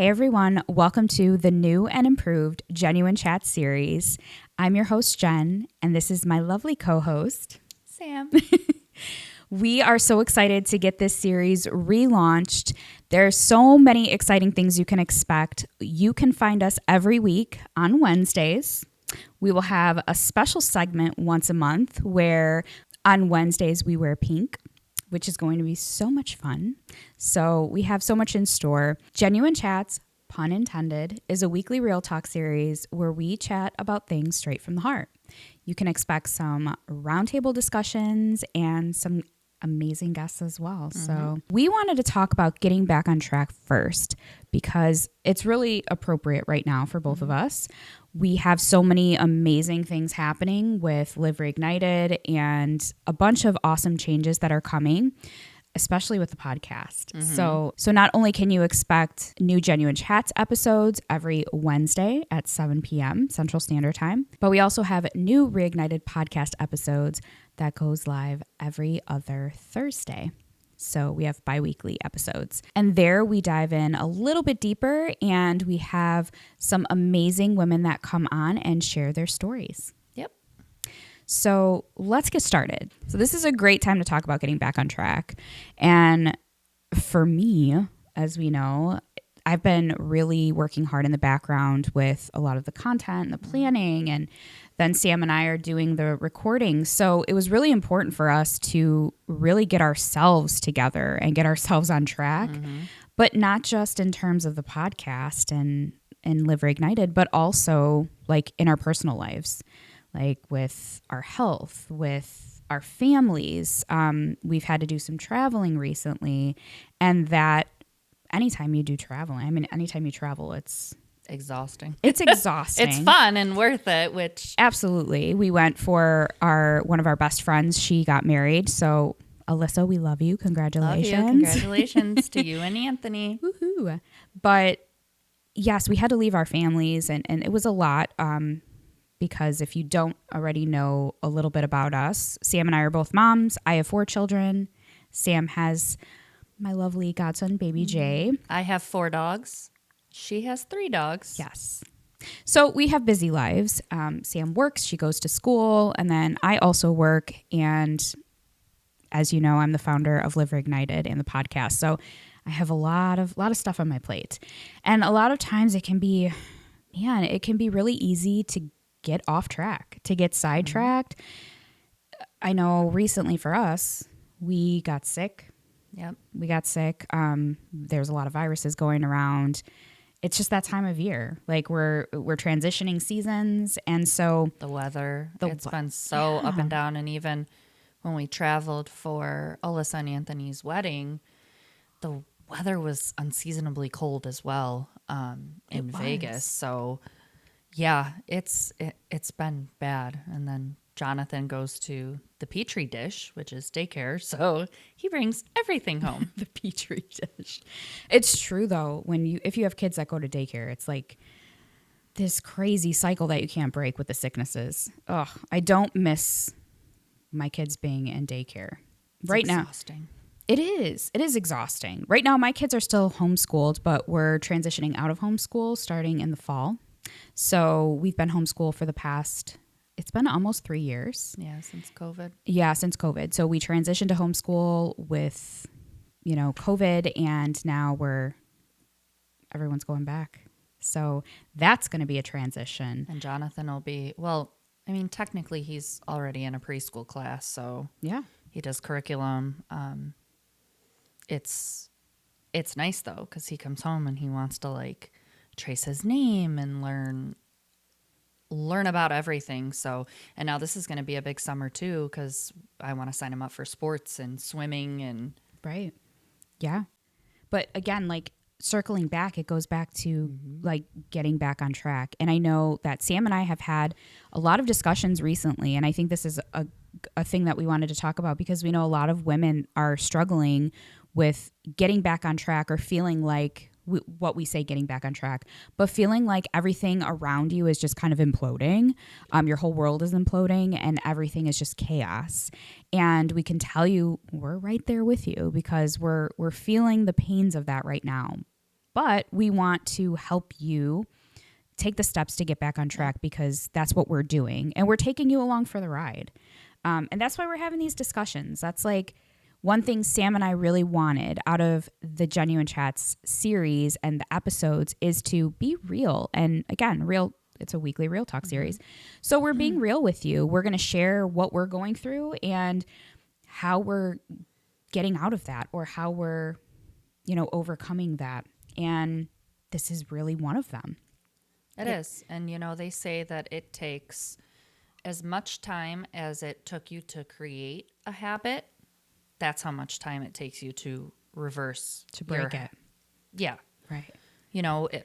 everyone. Welcome to the new and improved Jenuine Chats Series. I'm your host, Jen, and this is my lovely co-host, Sam. We are so excited to get this series relaunched. There's so many exciting things you can expect. You can find us every week on Wednesdays. We will have a special segment once a month where on Wednesdays we wear pink, which is going to be so much fun. So we have so much in store. Jenuine Chats, pun intended, is a weekly real talk series where we chat about things straight from the heart. You can expect some roundtable discussions and some amazing guests as well. So we wanted to talk about getting back on track first because it's really appropriate right now for both of us. We have so many amazing things happening with Live Reignited and a bunch of awesome changes that are coming, especially with the podcast. So not only can you expect new Jenuine Chats episodes every Wednesday at 7 p.m. Central Standard Time, but we also have new Reignited Podcast episodes that goes live every other Thursday. So we have bi-weekly episodes. And there we dive in a little bit deeper and we have some amazing women that come on and share their stories. Yep. So let's get started. So this is a great time to talk about getting back on track. And for me, as we know, I've been really working hard in the background with a lot of the content and the planning, and then Sam and I are doing the recording. So it was really important for us to really get ourselves together and get ourselves on track, but not just in terms of the podcast and Live Reignited, but also like in our personal lives, like with our health, with our families. We've had to do some traveling recently, and that anytime you do traveling, anytime you travel, it's exhausting. It's exhausting. It's fun and worth it, which absolutely. We went for one of our best friends. She got married. So Alyssa, we love you. Congratulations. Love you. Congratulations to you and Anthony. Woohoo. But yes, we had to leave our families and it was a lot. Because if you don't already know a little bit about us, Sam and I are both moms. I have 4 children. Sam has my lovely godson, baby Jay. I have 4 dogs. She has 3 dogs. Yes. So we have busy lives. Sam works, she goes to school, and then I also work. And as you know, I'm the founder of Live Reignited and the podcast. So I have a lot of stuff on my plate. And a lot of times it can be really easy to get off track, to get sidetracked. I know recently for us, we got sick. Yep. We got sick. There's a lot of viruses going around. It's just that time of year. Like we're transitioning seasons. And so the weather, it's been so up and down. And even when we traveled for Alyssa and Anthony's wedding, the weather was unseasonably cold as well in Vegas. So yeah, it's been bad. And then Jonathan goes to the Petri dish, which is daycare, so he brings everything home. The Petri dish. It's true though, if you have kids that go to daycare, it's like this crazy cycle that you can't break with the sicknesses. Ugh, I don't miss my kids being in daycare. It's right exhausting. Now. It is exhausting. Right now my kids are still homeschooled, but we're transitioning out of homeschool starting in the fall. So we've been homeschooled for the past, it's been almost 3 years. Yeah, since COVID. Yeah, since COVID. So we transitioned to homeschool with, COVID, and now everyone's going back. So that's going to be a transition. And Jonathan will be, technically he's already in a preschool class, so yeah, he does curriculum. It's nice though, because he comes home and he wants to trace his name and learn about everything. So, and now this is going to be a big summer too, because I want to sign him up for sports and swimming and right. Yeah. But again, circling back, it goes back to getting back on track. And I know that Sam and I have had a lot of discussions recently, and I think this is a thing that we wanted to talk about because we know a lot of women are struggling with getting back on track or feeling like what we say getting back on track, but feeling like everything around you is just kind of imploding. Your whole world is imploding and everything is just chaos. And we can tell you we're right there with you because we're feeling the pains of that right now. but we want to help you take the steps to get back on track because that's what we're doing. And we're taking you along for the ride. And that's why we're having these discussions. That's like one thing Sam and I really wanted out of the Jenuine Chats series and the episodes is to be real. And again, real. It's a weekly real talk series. So we're being real with you. We're going to share what we're going through and how we're getting out of that or how we're, overcoming that. And this is really one of them. It is. And, they say that it takes as much time as it took you to create a habit. That's how much time it takes you to reverse. To break it. Yeah. Right.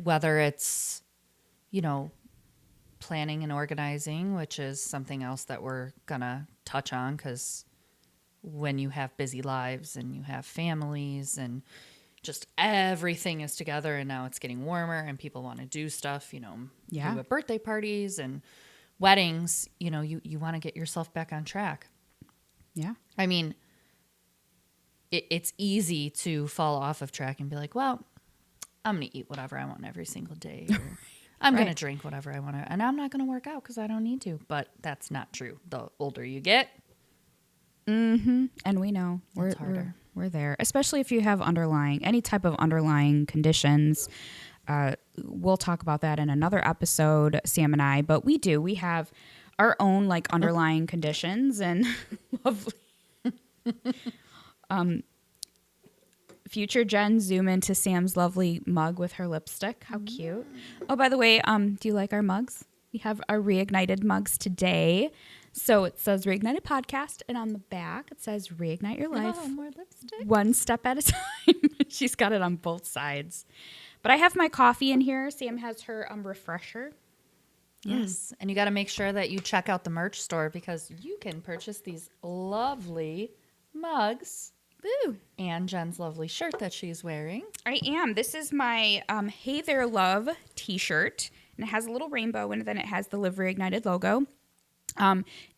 Whether it's, planning and organizing, which is something else that we're going to touch on because when you have busy lives and you have families and just everything is together and now it's getting warmer and people want to do stuff, you have birthday parties and weddings, you want to get yourself back on track. Yeah. I mean, it's easy to fall off of track and be like, well, I'm going to eat whatever I want every single day. Or I'm going to drink whatever I want to, and I'm not going to work out because I don't need to. But that's not true. The older you get. Mm-hmm. And we know it's harder. We're there, especially if you have any type of underlying conditions. We'll talk about that in another episode, Sam and I. But we have our own underlying conditions and lovely. Future Jen, zoom into Sam's lovely mug with her lipstick. How cute. Oh, by the way, do you like our mugs? We have our Reignited mugs today. So it says Reignited Podcast, and on the back it says Reignite Your Life. Oh, more lipstick. One step at a time. She's got it on both sides. But I have my coffee in here. Sam has her refresher. Yes. And you got to make sure that you check out the merch store because you can purchase these lovely mugs. Woo. And Jen's lovely shirt that she's wearing. I am. This is my Hey There Love t-shirt. And it has a little rainbow and then it has the Live Reignited logo.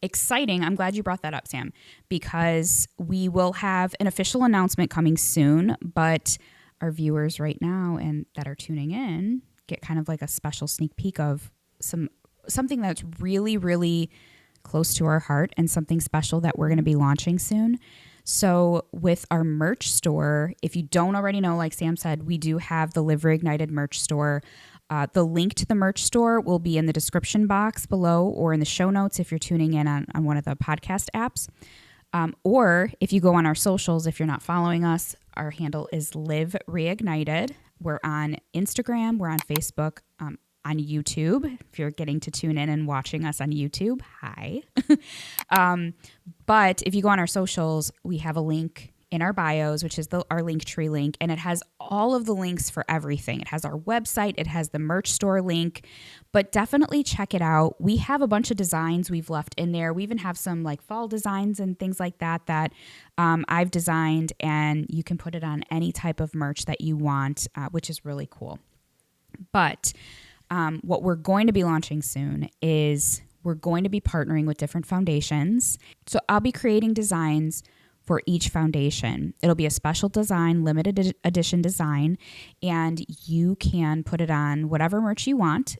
Exciting. I'm glad you brought that up, Sam, because we will have an official announcement coming soon, but our viewers right now and that are tuning in get kind of like a special sneak peek of something that's really, really close to our heart and something special that we're going to be launching soon. So with our merch store, if you don't already know, like Sam said, we do have the Live Reignited merch store. The link to the merch store will be in the description box below or in the show notes if you're tuning in on one of the podcast apps. Or if you go on our socials, if you're not following us, our handle is Live Reignited. We're on Instagram. We're on Facebook. On YouTube, if you're getting to tune in and watching us on YouTube, hi. But if you go on our socials, we have a link in our bios, which is our Linktree link, and it has all of the links for everything. It has our website, it has the merch store link, but definitely check it out. We have a bunch of designs we've left in there. We even have some fall designs and things like that I've designed, and you can put it on any type of merch that you want, which is really cool. But what we're going to be launching soon is we're going to be partnering with different foundations. So I'll be creating designs for each foundation. It'll be a special design, limited edition design, and you can put it on whatever merch you want.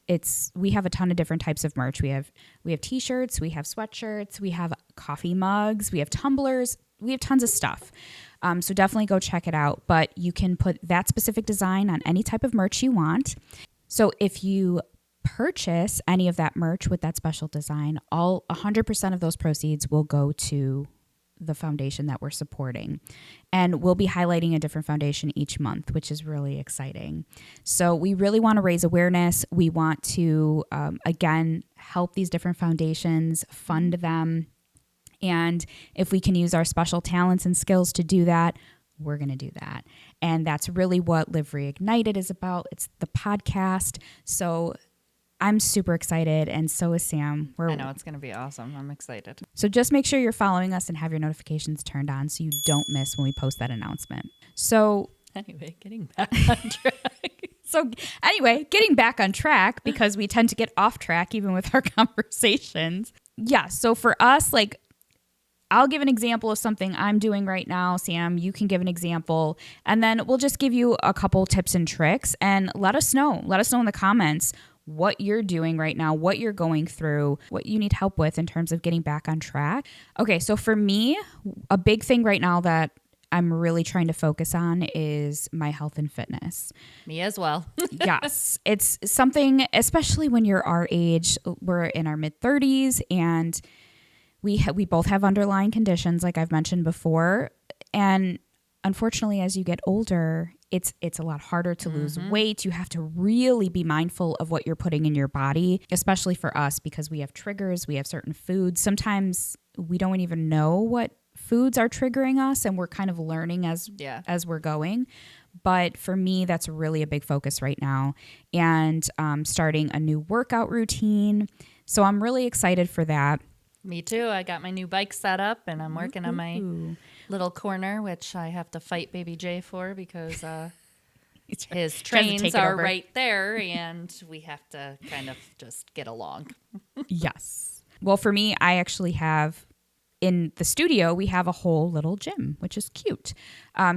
We have a ton of different types of merch. We have t-shirts, we have sweatshirts, we have coffee mugs, we have tumblers, we have tons of stuff. So definitely go check it out. But you can put that specific design on any type of merch you want. So if you purchase any of that merch with that special design, 100% of those proceeds will go to the foundation that we're supporting. And we'll be highlighting a different foundation each month, which is really exciting. So we really want to raise awareness. We want to, again, help these different foundations, fund them. And if we can use our special talents and skills to do that, we're going to do that. And that's really what Live Reignited is about. It's the podcast. So I'm super excited, and so is Sam. I know it's going to be awesome. I'm excited. So just make sure you're following us and have your notifications turned on so you don't miss when we post that announcement. So anyway, getting back on track. Because we tend to get off track even with our conversations. Yeah, so for us, I'll give an example of something I'm doing right now. Sam, you can give an example, and then we'll just give you a couple tips and tricks, and let us know. Let us know in the comments what you're doing right now, what you're going through, what you need help with in terms of getting back on track. Okay, so for me, a big thing right now that I'm really trying to focus on is my health and fitness. Me as well. Yes, it's something, especially when you're our age, we're in our mid-30s, and we both have underlying conditions, like I've mentioned before. And unfortunately, as you get older, it's a lot harder to lose weight. You have to really be mindful of what you're putting in your body, especially for us, because we have triggers. We have certain foods. Sometimes we don't even know what foods are triggering us, and we're kind of learning as we're going. But for me, that's really a big focus right now, and starting a new workout routine. So I'm really excited for that. Me too. I got my new bike set up, and I'm working on my little corner, which I have to fight Baby Jay for because his trains are right there, and we have to kind of just get along. Yes. Well, for me, I actually have, in the studio, we have a whole little gym, which is cute.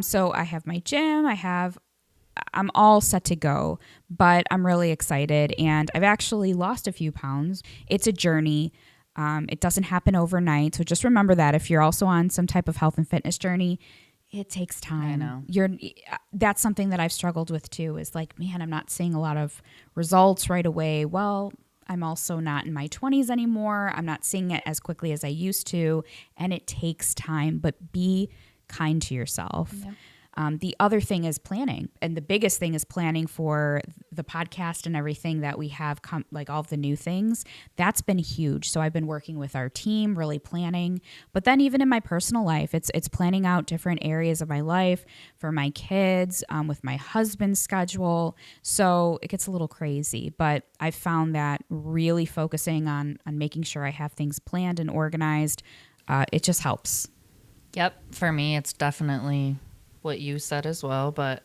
So I have my gym, I'm all set to go, but I'm really excited, and I've actually lost a few pounds. It's a journey. It doesn't happen overnight. So just remember that if you're also on some type of health and fitness journey, it takes time. I know. That's something that I've struggled with too, is like, man, I'm not seeing a lot of results right away. Well, I'm also not in my 20s anymore. I'm not seeing it as quickly as I used to, and it takes time, but be kind to yourself. Yep. The other thing is planning, and the biggest thing is planning for the podcast and everything that we have, like all of the new things. That's been huge. So I've been working with our team, really planning. But then even in my personal life, it's planning out different areas of my life for my kids, with my husband's schedule. So it gets a little crazy. But I found that really focusing on making sure I have things planned and organized, it just helps. Yep. For me, it's definitely what you said as well, but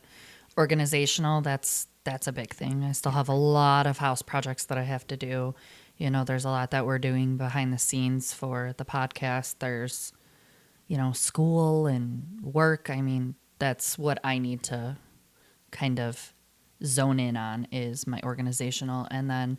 organizational, that's a big thing. I still have a lot of house projects that I have to do. You know, there's a lot that we're doing behind the scenes for the podcast. There's, school and work. I mean, that's what I need to kind of zone in on, is my organizational. And then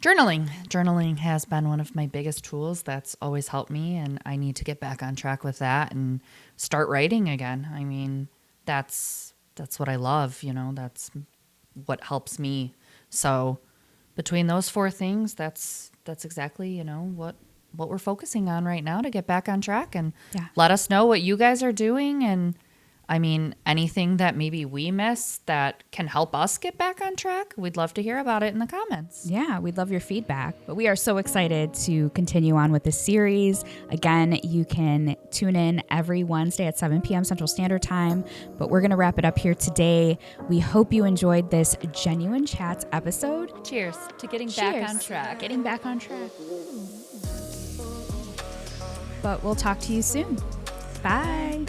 Journaling has been one of my biggest tools. That's always helped me, and I need to get back on track with that and start writing again. I mean, that's what I love, that's what helps me. So between those four things, that's exactly, what we're focusing on right now to get back on track. And let us know what you guys are doing, and I mean, anything that maybe we miss that can help us get back on track, we'd love to hear about it in the comments. Yeah, we'd love your feedback. But we are so excited to continue on with this series. Again, you can tune in every Wednesday at 7 p.m. Central Standard Time. But we're going to wrap it up here today. We hope you enjoyed this Jenuine Chats episode. Cheers to getting back on track. Getting back on track. But we'll talk to you soon. Bye.